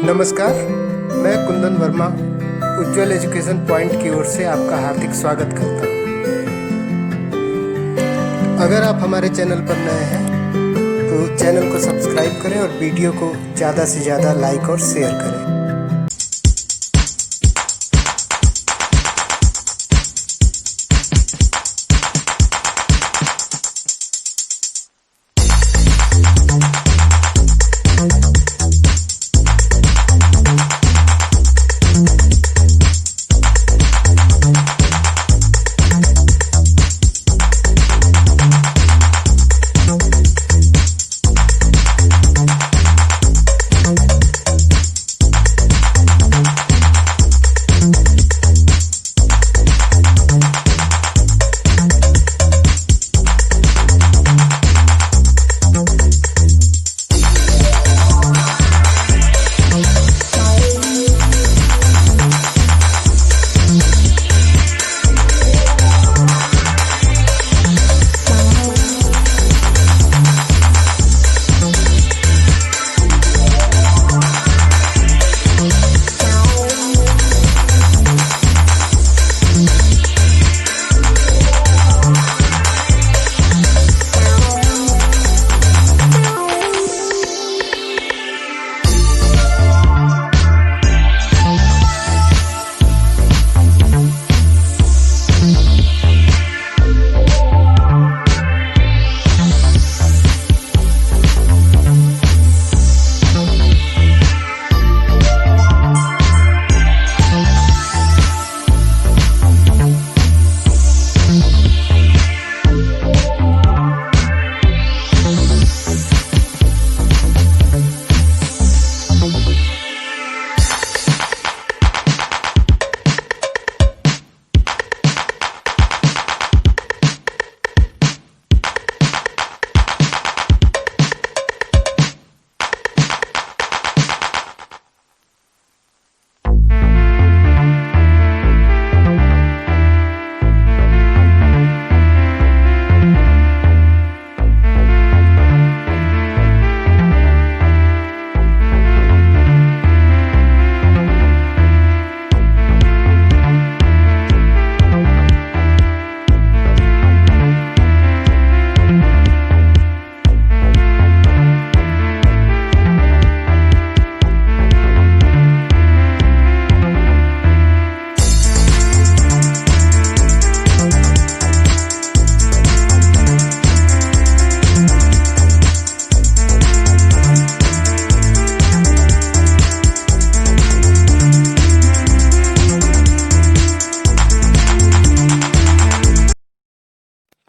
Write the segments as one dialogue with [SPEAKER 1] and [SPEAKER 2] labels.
[SPEAKER 1] नमस्कार, मैं कुंदन वर्मा उज्ज्वल education point की ओर से आपका हार्दिक स्वागत करता हूँ। अगर आप हमारे चैनल पर नए हैं तो चैनल को सब्सक्राइब करें और वीडियो को ज़्यादा से ज़्यादा लाइक और शेयर करें।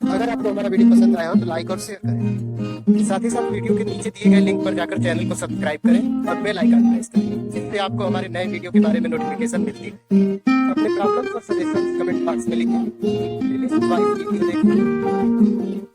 [SPEAKER 1] अगर आपको हमारा वीडियो पसंद आया हो तो लाइक और शेयर करें। साथ ही साथ वीडियो के नीचे दिए गए लिंक पर जाकर चैनल को सब्सक्राइब करें और बेल आइकन प्रेस करें, जिससे आपको हमारे नए वीडियो के बारे में नोटिफिकेशन मिलती है। अपने प्रॉब्लम्स और सजेशन कमेंट बॉक्स में लिखें। वीडियो देखें।